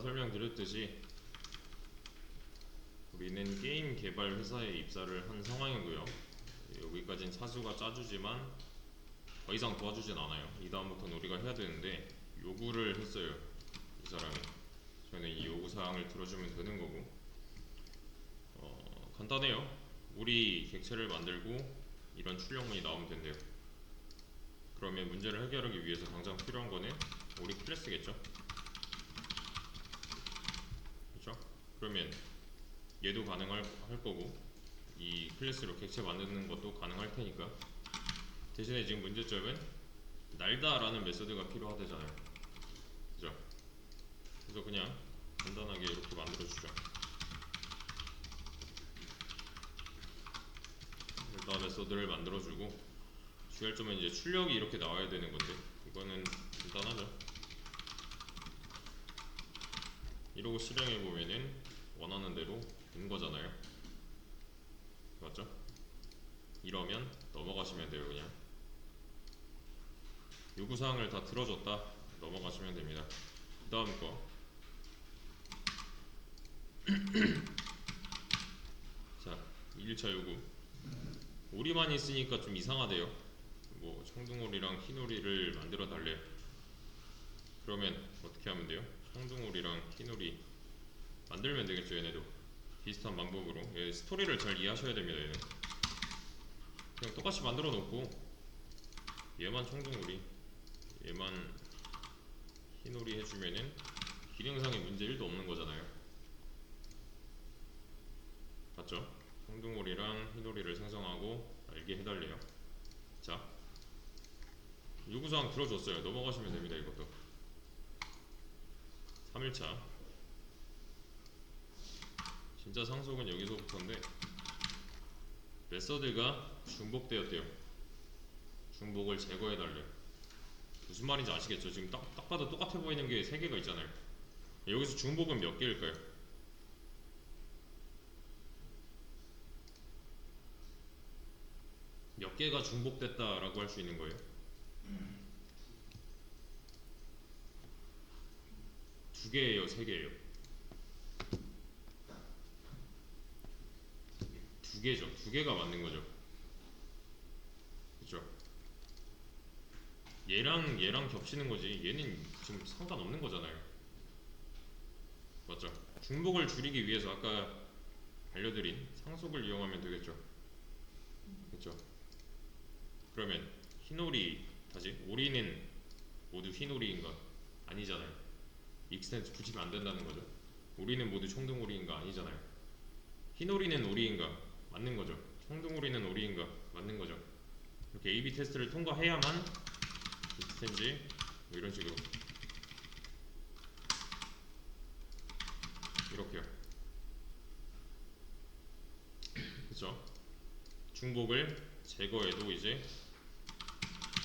설명드렸듯이 우리는 게임 개발 회사에 입사를 한 상황이고요. 여기까진 사수가 짜주지만 더 이상 도와주진 않아요. 이 다음부터는 우리가 해야 되는데 요구를 했어요. 이 사람이. 저는 이 요구사항을 들어주면 되는 거고, 간단해요. 우리 객체를 만들고 이런 출력문이 나오면 된대요. 그러면 문제를 해결하기 위해서 당장 필요한 거는 우리 클래스겠죠. 그렇죠? 그러면 얘도 가능할 거고 이 클래스로 객체 만드는 것도 가능할 테니까, 대신에 지금 문제점은 날다라는 메소드가 필요하대잖아요. 그죠? 그래서 그냥 간단하게 이렇게 만들어주죠. 날다 메소드를 만들어주고, 주의할 점은 이제 출력이 이렇게 나와야 되는 건데 이거는 간단하죠. 이러고 실행해 보면은 원하는 대로 된 거잖아요. 맞죠? 이러면 넘어가시면 돼요. 그냥 요구사항을 다 들어줬다 넘어가시면 됩니다. 그 다음 거. 자, 1차 요구. 오리만 있으니까 좀 이상하대요. 뭐 청둥오리랑 흰오리를 만들어 달래요. 그러면 어떻게 하면 돼요? 청둥오리랑 흰오리 만들면 되겠죠. 얘네도 비슷한 방법으로. 얘 스토리를 잘 이해하셔야 됩니다. 얘는 그냥 똑같이 만들어 놓고 얘만 청둥오리, 얘만 흰오리 해주면은 기능상의 문제 1도 없는 거잖아요. 맞죠? 청둥오리랑 흰오리를 생성하고 알게 해달래요. 자, 요구사항 들어줬어요. 넘어가시면 됩니다. 이것도 3일차. 진짜 상속은 여기서부터인데, 메서드가 중복되었대요. 중복을 제거해달래요. 무슨 말인지 아시겠죠? 지금 딱 봐도 똑같아 보이는 게 3개가 있잖아요. 여기서 중복은 몇 개일까요? 몇 개가 중복됐다라고 할 수 있는 거예요? 2개예요? 3개예요? 2개죠. 2개가 맞는 거죠. 그쵸? 얘랑 겹치는 거지. 얘는 지금 상관없는 거잖아요. 맞죠? 중복을 줄이기 위해서 아까 알려드린 상속을 이용하면 되겠죠. 그쵸? 그러면 흰오리, 다시 오리는 모두 흰오리인가? 아니잖아요. 익스텐트 붙이면 안 된다는 거죠. 오리는 모두 청둥오리인가? 아니잖아요. 흰오리는 오리인가? 맞는 거죠. 청둥오리는 오리인가? 맞는 거죠. 이렇게 A/B 테스트를 통과해야만 익스텐지 뭐 이런 식으로 이렇게요. 그쵸? 중복을 제거해도 이제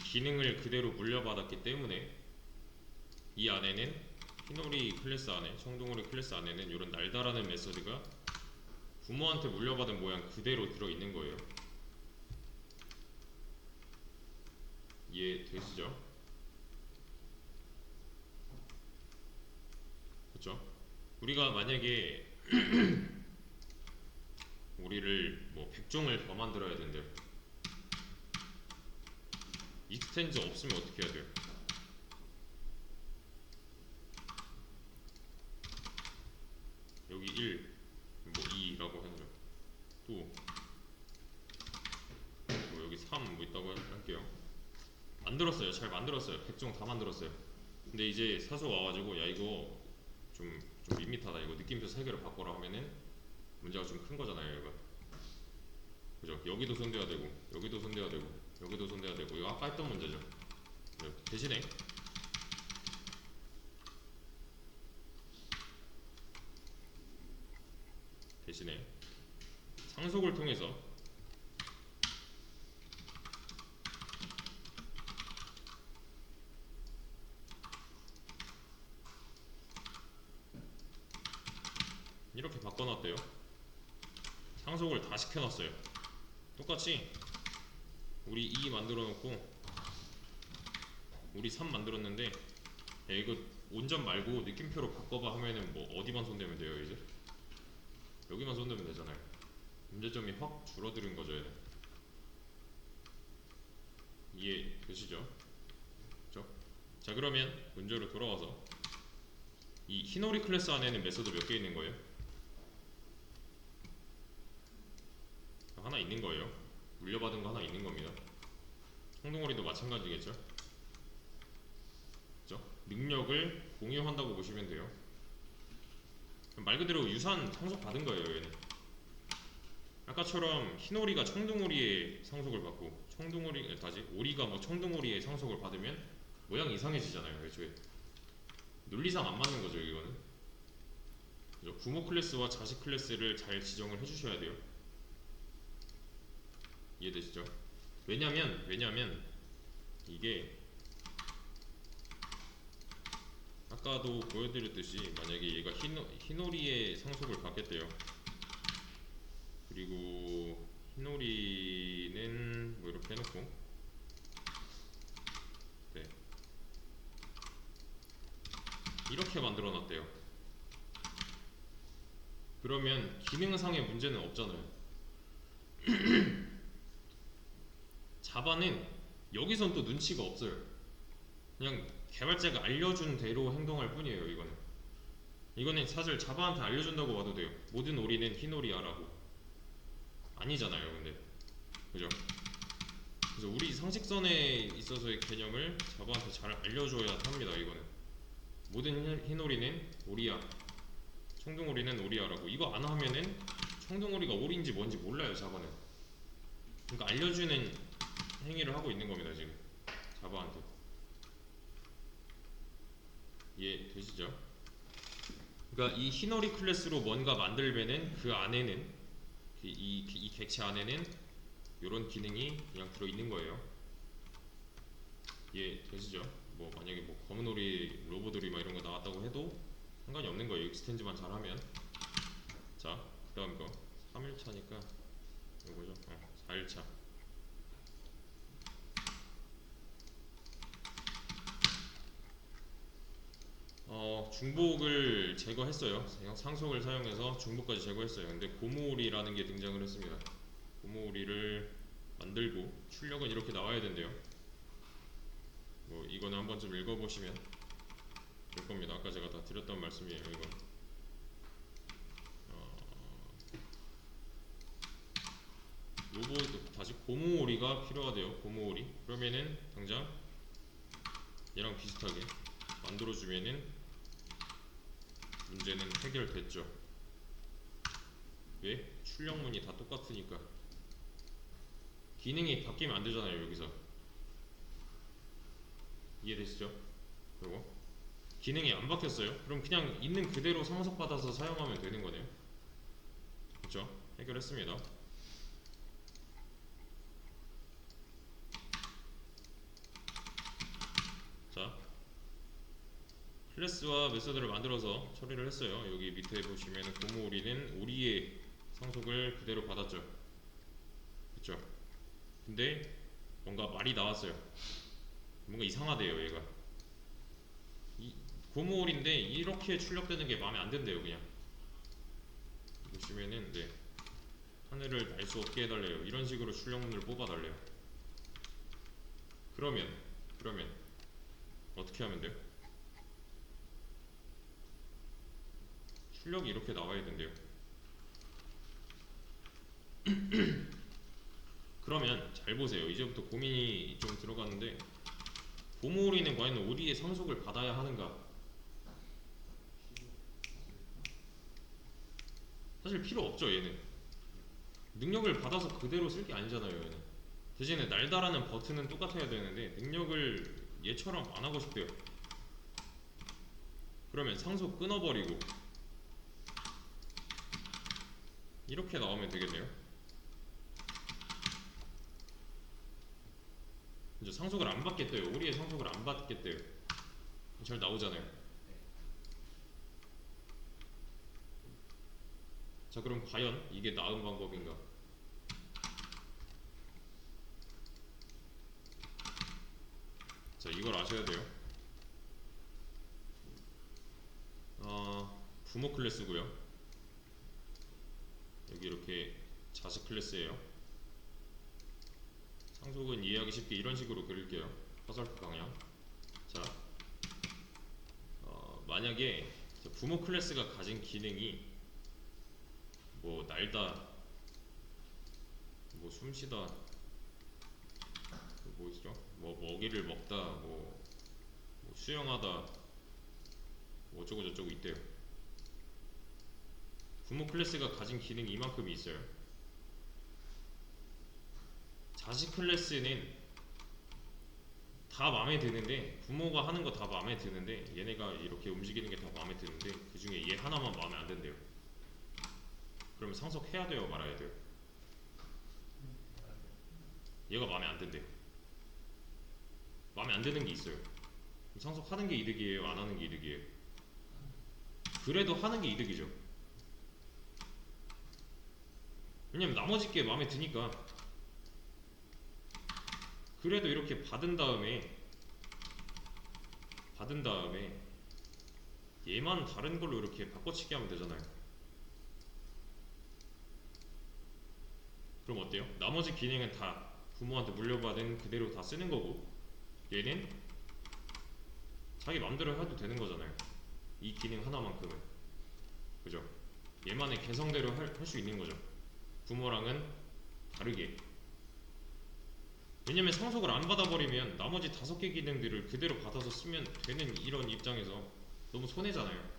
기능을 그대로 물려받았기 때문에 이 안에는 흰오리 클래스 안에, 청둥오리 클래스 안에는 이런 날다라는 메서드가 부모한테 물려받은 모양 그대로 들어있는 거예요. 이해되시죠? 그쵸? 우리가 만약에 우리를 뭐 100종을 더 만들어야 된대요. 익스텐즈 없으면 어떻게 해야 돼요? 여기 1, 뭐 2라고 하죠. 또 뭐 여기 3 뭐 있다고 할게요. 만들었어요. 잘 만들었어요. 100종 다 만들었어요. 근데 이제 사수 와가지고 야 이거 좀 밋밋하다. 이거 느낌표 3개로 바꿔라 하면은 문제가 좀 큰 거잖아요. 이거. 그죠? 여기도 손대야 되고 여기도 손대야 되고 여기도 손대야 되고 이거 아까 했던 문제죠. 대신에 상속을 통해서 이렇게 바꿔놨대요. 상속을 다 시켜놨어요. 똑같이 우리 2 만들어 놓고 우리 3 만들었는데 야 이거 온전 말고 느낌표로 바꿔봐 하면은 뭐 어디만 손대면 돼요 이제? 여기만 손대면 되잖아요. 문제점이 확 줄어드는 거죠 얘는. 이해되시죠? 그렇죠? 자 그러면 문제로 돌아와서 이 히노리 클래스 안에는 메소드 몇 개 있는 거예요? 하나 있는 거예요. 물려받은 거 하나 있는 겁니다. 청동오리도 마찬가지겠죠? 그죠? 능력을 공유한다고 보시면 돼요. 말 그대로 유산 상속 받은 거예요 얘는. 아까처럼 흰오리가 청둥오리의 상속을 받고 오리가 뭐 청둥오리의 상속을 받으면 모양이 이상해지잖아요 애초에. 논리상 안 맞는 거죠 이거는. 그죠? 부모 클래스와 자식 클래스를 잘 지정을 해주셔야 돼요. 이해되시죠? 왜냐면 이게 아까도 보여드렸듯이 만약에 얘가 흰오리의 상속을 받겠대요. 그리고 흰오리는 뭐 이렇게 해놓고 네. 이렇게 만들어 놨대요. 그러면 기능상의 문제는 없잖아요. 자바는 여기선 또 눈치가 없어요. 그냥 개발자가 알려준 대로 행동할 뿐이에요. 이거는 사실 자바한테 알려준다고 봐도 돼요. 모든 오리는 흰오리야라고. 아니잖아요 근데. 그죠? 그래서 우리 상식선에 있어서의 개념을 자바한테 잘 알려줘야 합니다. 이거는 모든 흰오리는 오리야, 청둥오리는 오리야라고. 이거 안 하면은 청둥오리가 오리인지 뭔지 몰라요 자바는. 그러니까 알려주는 행위를 하고 있는 겁니다 지금 자바한테. 이해되시죠? 그러니까 이 흰오리 클래스로 뭔가 만들면은 그 안에는 이 객체 안에는 이런 기능이 그냥 들어있는 거예요. 이해되시죠? 뭐 만약에 뭐 검은오리 로보들이 막 이런 거 나왔다고 해도 상관이 없는 거예요. 익스텐즈만 잘하면. 자, 그 다음 거 3일차니까 이거죠. 4일차. 중복을 제거했어요. 상속을 사용해서 중복까지 제거했어요. 근데 고무오리라는 게 등장을 했습니다. 고무오리를 만들고 출력은 이렇게 나와야 된대요. 뭐 이거는 한 번쯤 읽어보시면 될 겁니다. 아까 제가 다 드렸던 말씀이에요. 이건 로봇 다시 고무오리가 필요하대요. 고무오리. 그러면은 당장 얘랑 비슷하게 만들어주면은 문제는 해결됐죠. 왜? 출력문이 다 똑같으니까. 기능이 바뀌면 안 되잖아요 여기서. 이해되시죠? 그리고 기능이 안 바뀌었어요. 그럼 그냥 있는 그대로 상속받아서 사용하면 되는 거네요. 그렇죠? 해결했습니다. 자, 클래스와 메서드를 만들어서 처리를 했어요. 여기 밑에 보시면 고무오리는 오리의 상속을 그대로 받았죠. 그쵸? 근데 뭔가 말이 나왔어요. 뭔가 이상하대요 얘가. 고무오리인데 이렇게 출력되는 게 마음에 안 든대요 그냥. 보시면은 네, 하늘을 날 수 없게 해달래요. 이런 식으로 출력문을 뽑아달래요. 그러면 어떻게 하면 돼요? 출력이 이렇게 나와야 된대요. 그러면 잘 보세요. 이제부터 고민이 좀 들어가는데 고무오리는 과연 오리의 상속을 받아야 하는가? 사실 필요 없죠 얘는. 능력을 받아서 그대로 쓸 게 아니잖아요 얘는. 대신에 날다라는 버튼은 똑같아야 되는데 능력을 얘처럼 안 하고 싶대요. 그러면 상속 끊어버리고 이렇게 나오면 되겠네요. 이제 상속을 안 받겠대요. 오리의 상속을 안 받겠대요. 잘 나오잖아요. 자 그럼 과연 이게 나은 방법인가? 자 이걸 아셔야 돼요. 부모 클래스고요. 여기 이렇게 자식 클래스예요. 상속은 이해하기 쉽게 이런 식으로 그릴게요. 화살표 방향. 자, 만약에 부모 클래스가 가진 기능이 뭐 날다, 뭐 숨쉬다, 뭐 있죠? 뭐 먹이를 먹다, 뭐 수영하다, 뭐 어쩌고 저쩌고 있대요. 부모 클래스가 가진 기능이 이만큼이 있어요. 자식 클래스는 다 마음에 드는데, 부모가 하는 거 다 마음에 드는데, 얘네가 이렇게 움직이는 게 다 마음에 드는데 그 중에 얘 하나만 마음에 안 든대요. 그러면 상속해야 돼요, 말아야 돼요? 얘가 마음에 안 든대요. 마음에 안 드는 게 있어요. 상속하는 게 이득이에요, 안 하는 게 이득이에요? 그래도 하는 게 이득이죠. 왜냐면 나머지 게 마음에 드니까. 그래도 이렇게 받은 다음에 얘만 다른 걸로 이렇게 바꿔치기 하면 되잖아요. 그럼 어때요? 나머지 기능은 다 부모한테 물려받은 그대로 다 쓰는 거고, 얘는 자기 맘대로 해도 되는 거잖아요. 이 기능 하나만큼은. 그죠? 얘만의 개성대로 할 수 있는 거죠. 부모랑은 다르게. 왜냐면 상속을 안 받아버리면 나머지 5개 기능들을 그대로 받아서 쓰면 되는 이런 입장에서 너무 손해잖아요.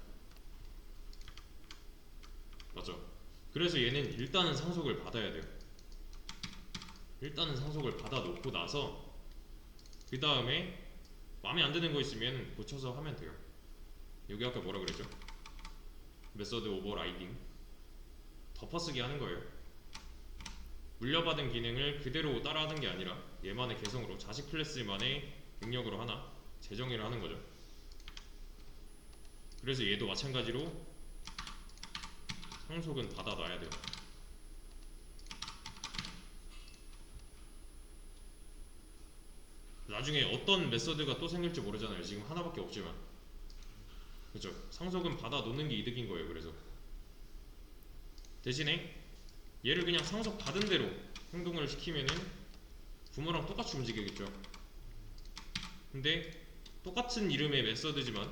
맞죠? 그래서 얘는 일단은 상속을 받아야 돼요. 일단은 상속을 받아놓고 나서 그 다음에 마음에 안 드는 거 있으면 고쳐서 하면 돼요. 여기 아까 뭐라 그랬죠? 메서드 오버라이딩, 덮어쓰기 하는 거예요. 물려받은 기능을 그대로 따라하는 게 아니라 얘만의 개성으로 자식 클래스만의 능력으로 하나 재정의를 하는 거죠. 그래서 얘도 마찬가지로 상속은 받아놔야 돼요. 나중에 어떤 메서드가 또 생길지 모르잖아요. 지금 하나밖에 없지만. 그죠? 상속은 받아놓는 게 이득인 거예요. 그래서 대신에 얘를 그냥 상속 받은 대로 행동을 시키면은 부모랑 똑같이 움직이겠죠. 근데 똑같은 이름의 메서드지만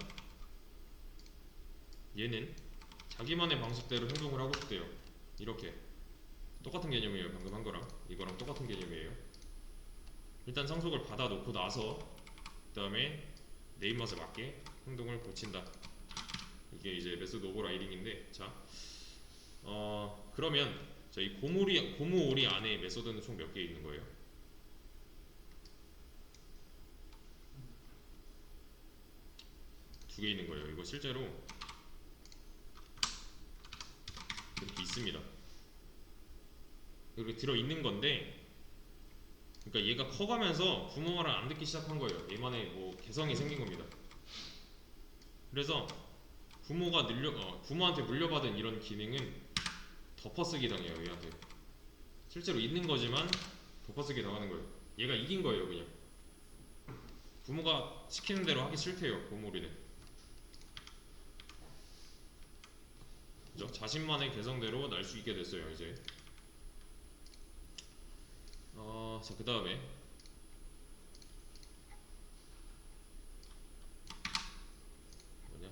얘는 자기만의 방식대로 행동을 하고 싶대요. 이렇게 똑같은 개념이에요. 방금 한 거랑 이거랑 똑같은 개념이에요. 일단 상속을 받아놓고 나서 그 다음에 내 입맛에 맞게 행동을 고친다. 이게 이제 메소드 오버라이딩인데, 자, 그러면 자, 이 고무오리 안에 메소드는 총 몇 개 있는 거예요? 두 개 있는 거예요. 이거 실제로 이렇게 있습니다. 이렇게 들어있는 건데, 그러니까 얘가 커가면서 부모 말을 안 듣기 시작한 거예요. 얘만의 뭐 개성이 생긴 겁니다. 그래서 부모한테 물려받은 이런 기능은 덮어쓰기 당해요. 얘한테 실제로 있는 거지만 덮어쓰기 당하는 거예요. 얘가 이긴 거예요. 그냥 부모가 시키는 대로 하기 싫대요. 고모리는. 그죠? 자신만의 개성대로 날 수 있게 됐어요. 이제 자, 그 다음에 뭐냐,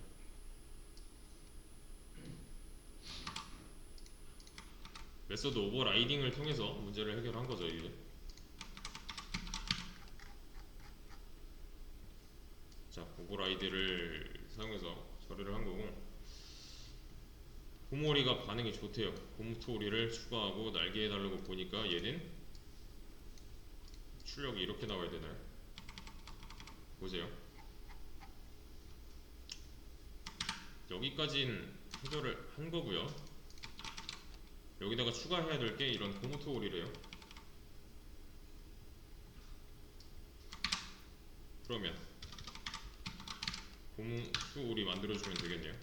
메소드 오버라이딩을 통해서 문제를 해결한 거죠. 이게. 자, 오버라이드를 사용해서 처리를 한 거고, 고모리가 반응이 좋대요. 고무토리를 추가하고 날개 해달라고 보니까 얘는 출력이 이렇게 나와야 되나요? 보세요. 여기까진 해결을 한 거고요. 여기다가 추가해야 될 게 이런 고무토리래요. 그러면 고무토리 만들어주면 되겠네요.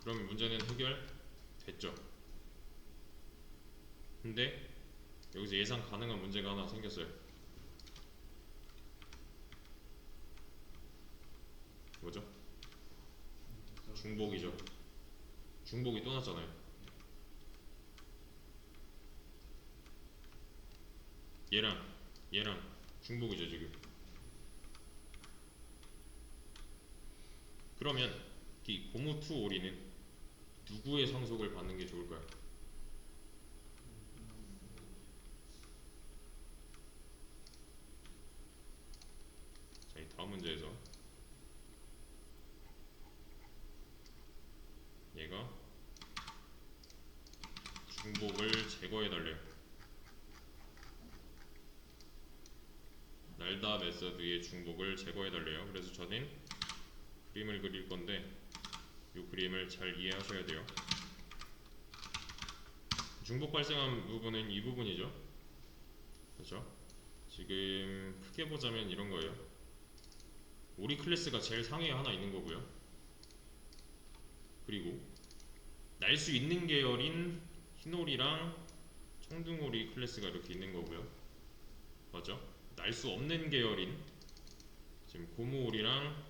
그러면 문제는 해결됐죠. 근데 여기서 예상 가능한 문제가 하나 생겼어요. 뭐죠? 중복이죠. 중복이 또 났잖아요. 얘랑 중복이죠 지금. 그러면 이 고무 투 오리는 누구의 상속을 받는 게 좋을까요? 자, 이 다음 문제에서 얘가 중복을 제거해달래요. 날다 메서드의 중복을 제거해달래요. 그래서 저는 그림을 그릴 건데 이 그림을 잘 이해하셔야 돼요. 중복 발생한 부분은 이 부분이죠. 그렇죠? 지금 크게 보자면 이런 거예요. 오리 클래스가 제일 상위에 하나 있는 거고요. 그리고 날 수 있는 계열인 흰오리랑 청둥오리 클래스가 이렇게 있는 거고요. 맞죠? 날 수 없는 계열인 지금 고무오리랑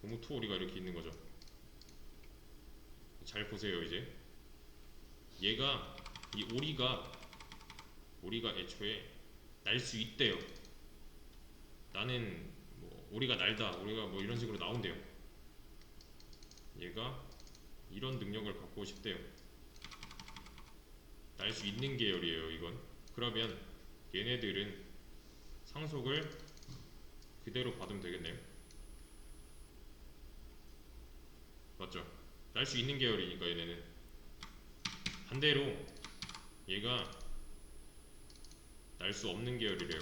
고무투오리가 이렇게 있는 거죠. 잘 보세요. 이제 얘가 이 오리가 애초에 날 수 있대요. 나는 뭐 오리가 날다, 오리가 뭐 이런 식으로 나온대요. 얘가 이런 능력을 갖고 싶대요. 날 수 있는 계열이에요 이건. 그러면 얘네들은 상속을 그대로 받으면 되겠네요. 맞죠? 날 수 있는 계열이니까 얘네는. 반대로 얘가 날 수 없는 계열이래요.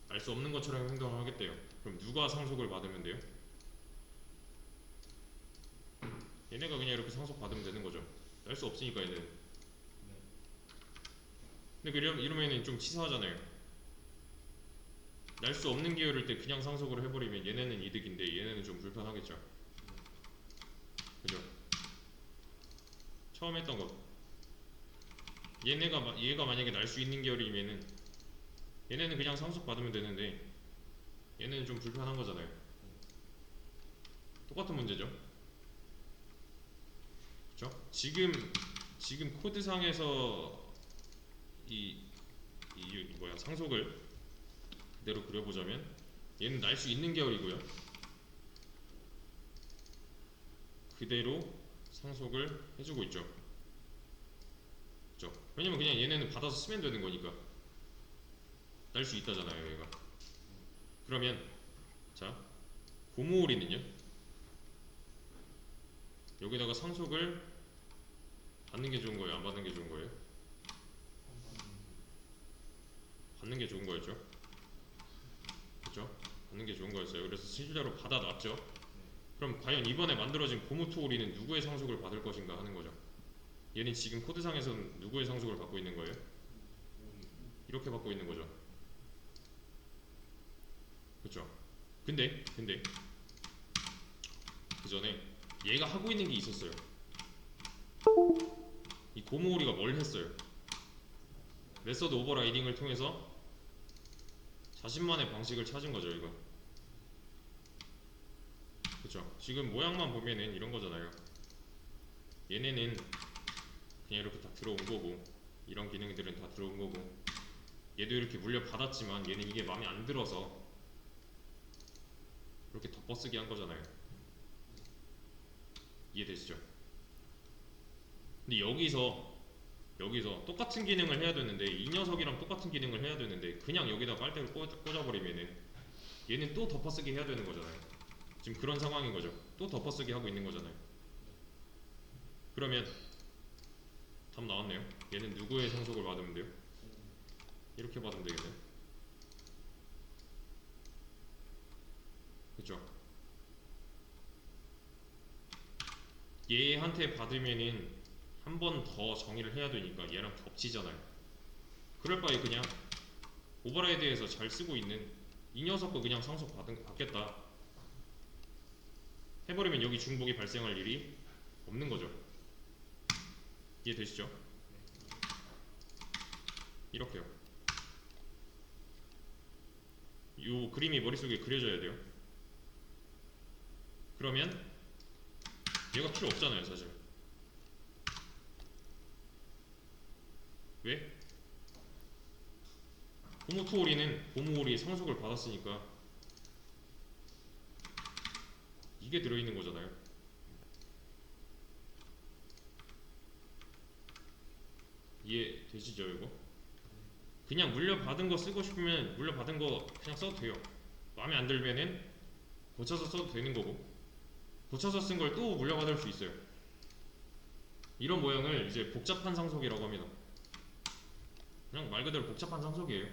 날 수 없는 것처럼 행동을 하겠대요. 그럼 누가 상속을 받으면 돼요? 얘네가 그냥 이렇게 상속 받으면 되는 거죠. 날 수 없으니까 얘네는. 근데 이러면은 좀 치사하잖아요. 날 수 없는 계열일 때 그냥 상속을 해버리면 얘네는 이득인데 얘네는 좀 불편하겠죠. 그죠? 처음 했던 것. 얘가 만약에 날 수 있는 계열이면은 얘네는 그냥 상속 받으면 되는데 얘네는 좀 불편한 거잖아요. 똑같은 문제죠. 그죠? 지금 코드상에서 상속을 그대로 그려보자면 얘는 날 수 있는 계열이고요. 그대로 상속을 해주고 있죠. 그죠? 왜냐면 그냥 얘네는 받아서 쓰면 되는 거니까. 날 수 있다잖아요 얘가. 그러면 자 고무오리는요 여기다가 상속을 받는 게 좋은 거예요, 안 받는 게 좋은 거예요? 받는 게 좋은 거였죠. 그죠? 받는 게 좋은 거였어요. 그래서 실제로 받아놨죠. 그럼 과연 이번에 만들어진 고무토오리는 누구의 상속을 받을 것인가 하는 거죠. 얘는 지금 코드상에서는 누구의 상속을 받고 있는 거예요? 이렇게 받고 있는 거죠. 그렇죠? 근데 그 전에 얘가 하고 있는 게 있었어요. 이 고무오리가 뭘 했어요? 메서드 오버라이딩을 통해서 자신만의 방식을 찾은 거죠. 이거 그렇죠? 지금 모양만 보면은 이런 거잖아요. 얘네는 그냥 이렇게 다 들어온 거고 이런 기능들은 다 들어온 거고 얘도 이렇게 물려받았지만 얘는 이게 마음에 안 들어서 이렇게 덮어쓰기 한 거잖아요. 이해되시죠? 근데 여기서 똑같은 기능을 해야 되는데 이 녀석이랑 똑같은 기능을 해야 되는데 그냥 여기다 빨대를 꽂아버리면은 얘는 또 덮어쓰기 해야 되는 거잖아요. 지금 그런 상황인 거죠. 또 덮어쓰기 하고 있는 거잖아요. 그러면 답 나왔네요. 얘는 누구의 상속을 받으면 돼요? 이렇게 받으면 되겠네. 그쵸? 얘한테 받으면은 한 번 더 정의를 해야 되니까 얘랑 겹치잖아요. 그럴 바에 그냥 오버라이드에서 잘 쓰고 있는 이 녀석도 그냥 상속 받겠다 해버리면 여기 중복이 발생할 일이 없는 거죠. 이해되시죠? 이렇게요. 이 그림이 머릿속에 그려져야 돼요. 그러면 얘가 필요 없잖아요 사실. 왜? 고무오리 상속을 받았으니까 이게 들어있는 거잖아요. 이해되시죠 이거? 그냥 물려받은 거 쓰고 싶으면 물려받은 거 그냥 써도 돼요. 마음에 안 들면은 고쳐서 써도 되는 거고, 고쳐서 쓴 걸 또 물려받을 수 있어요. 이런 모양을 이제 복잡한 상속이라고 합니다. 그냥 말 그대로 복잡한 상속이에요.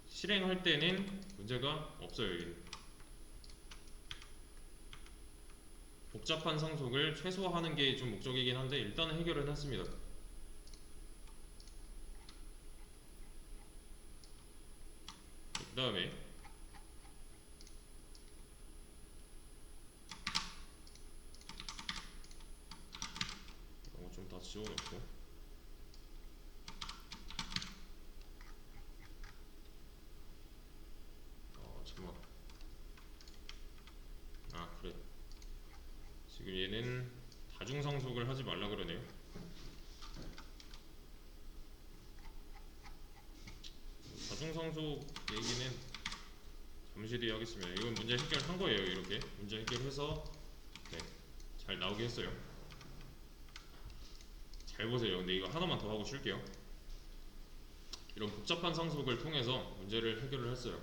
실행할 때는 문제가 없어요. 여기는. 복잡한 상속을 최소화하는 게 좀 목적이긴 한데 일단은 해결은 했습니다. 그 다음에 이런 거 좀 다 지워놓고, 잠깐만. 아 그래, 지금 얘는 다중상속을 하지 말라 그러네요. 다중상속 얘기는 잠시 뒤에 하겠습니다. 이건 문제 해결한 거예요. 이렇게 문제 해결해서 네, 잘 나오게 했어요. 잘 보세요. 근데 이거 하나만 더 하고 쉴게요. 이런 복잡한 상속을 통해서 문제를 해결을 했어요.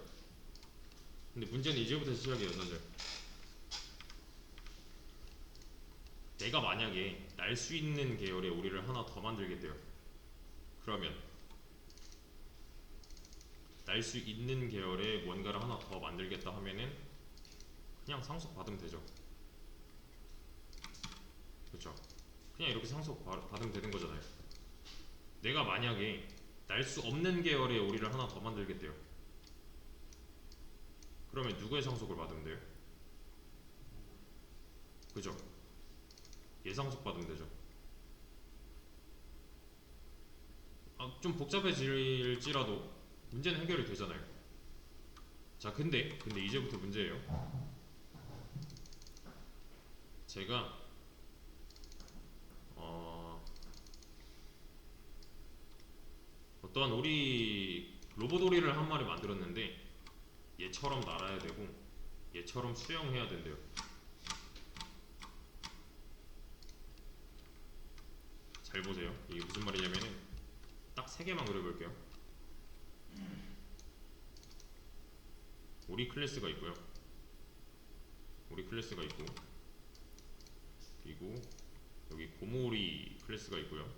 근데 문제는 이제부터 시작이에요 사실. 내가 만약에 날 수 있는 계열의 오리를 하나 더 만들겠대요. 그러면 날 수 있는 계열의 뭔가를 하나 더 만들겠다 하면은 그냥 상속 받으면 되죠. 그렇죠? 그냥 이렇게 상속 받으면 되는 거잖아요. 내가 만약에 날 수 없는 계열의 오리를 하나 더 만들겠대요. 그러면 누구의 상속을 받으면 돼요? 그죠? 예상속 받으면 되죠. 좀 복잡해질지라도 문제는 해결이 되잖아요. 자, 근데 이제부터 문제예요. 제가 어떠한 오리, 로봇 오리를 한 마리 만들었는데 얘처럼 날아야 되고 얘처럼 수영해야 된대요. 잘 보세요. 이게 무슨 말이냐면은 딱 세 개만 그려볼게요. 오리 클래스가 있고요. 오리 클래스가 있고, 그리고 여기 고모오리 클래스가 있고요.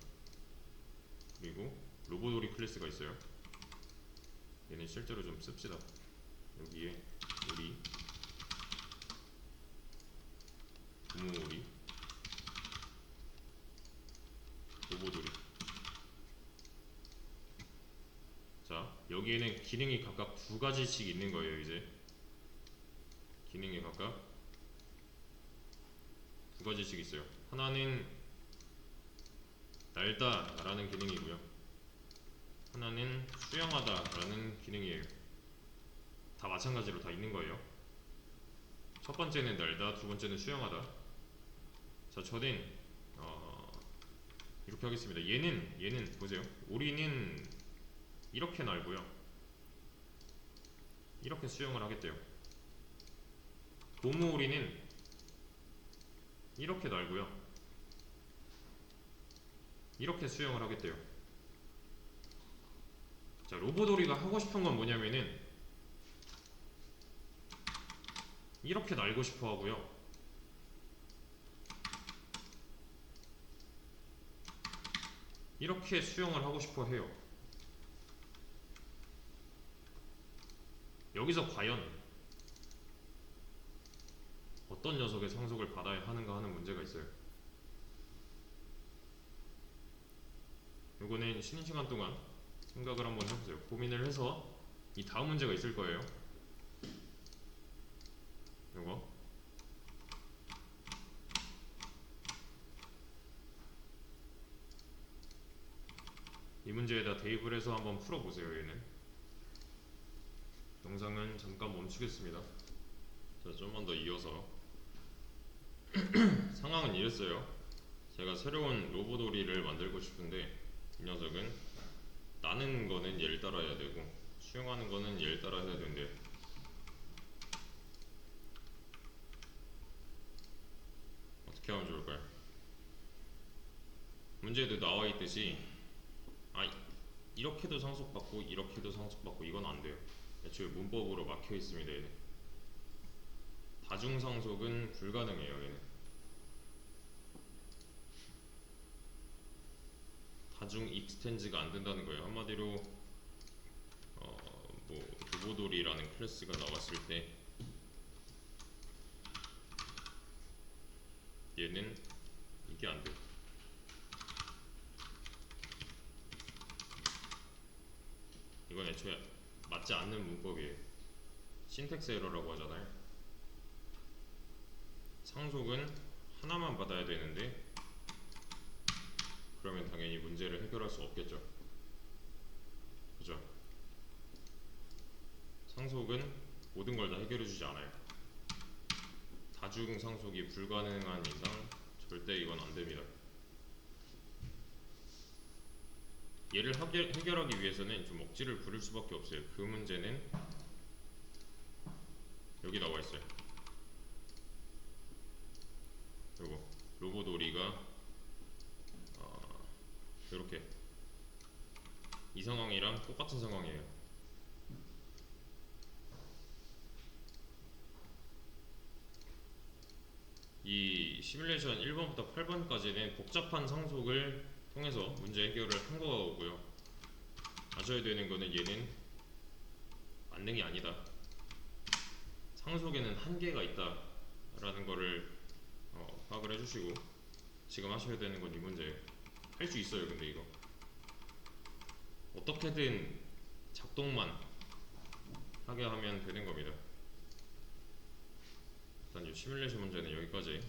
그리고 로봇오리 클래스가 있어요. 얘는 실제로 좀 씁시다. 여기에 오리, 고모오리, 로봇오리. 자, 여기에는 기능이 각각 두 가지씩 있는 거예요. 이제 기능이 각각 두 가지씩 있어요. 하나는 날다 라는 기능이고요. 하나는 수영하다 라는 기능이에요. 다 마찬가지로 다 있는 거예요. 첫 번째는 날다, 두 번째는 수영하다. 자, 저는 이렇게 하겠습니다. 얘는 보세요. 오리는 이렇게 날고요. 이렇게 수영을 하겠대요. 고무오리는 이렇게 날고요. 이렇게 수영을 하겠대요. 자, 로봇오리가 하고 싶은 건 뭐냐면은 이렇게 날고 싶어 하고요. 이렇게 수영을 하고 싶어 해요. 여기서 과연 어떤 녀석의 상속을 받아야 하는가 하는 문제가 있어요. 요거는 쉬는 시간 동안 생각을 한번 해보세요. 고민을 해서 이 다음 문제가 있을 거예요. 요거 이 문제에다 대입을 해서 한번 풀어보세요. 얘는 영상은 잠깐 멈추겠습니다. 자, 좀만 더 이어서 상황은 이랬어요. 제가 새로운 로보도리를 만들고 싶은데 이 녀석은 나는 거는 얘를 따라야 되고 수영하는 거는 얘를 따라 해야 되는데 어떻게 하면 좋을까요? 문제에도 나와 있듯이 아 이렇게도 상속받고 이렇게도 상속받고 이건 안 돼요. 애초에 문법으로 막혀 있습니다. 얘는 다중상속은 불가능해요. 얘는 다중 익스텐즈가 안 된다는 거예요. 한마디로 뭐 두보돌이라는 클래스가 나왔을 때 얘는 이게 안 돼. 이건 애초에 맞지 않는 문법이에요. 신텍스 에러라고 하잖아요. 상속은 하나만 받아야 되는데 그러면 당연히 문제를 해결할 수 없겠죠. 그죠? 상속은 모든 걸 다 해결해주지 않아요. 다중 상속이 불가능한 이상 절대 이건 안 됩니다. 얘를 해결하기 위해서는 좀 억지를 부릴 수밖에 없어요. 그 문제는 여기 나와 있어요. 요거 로보도리가 이렇게 이 상황이랑 똑같은 상황이에요. 이 시뮬레이션 1번부터 8번까지는 복잡한 상속을 통해서 문제 해결을 한 거고요. 아셔야 되는 거는 얘는 만능이 아니다. 상속에는 한계가 있다 라는 거를 파악을 해주시고 지금 하셔야 되는 건 이 문제예요. 할 수 있어요. 근데 이거 어떻게든 작동만 하게 하면 되는 겁니다. 일단 이 시뮬레이션 문제는 여기까지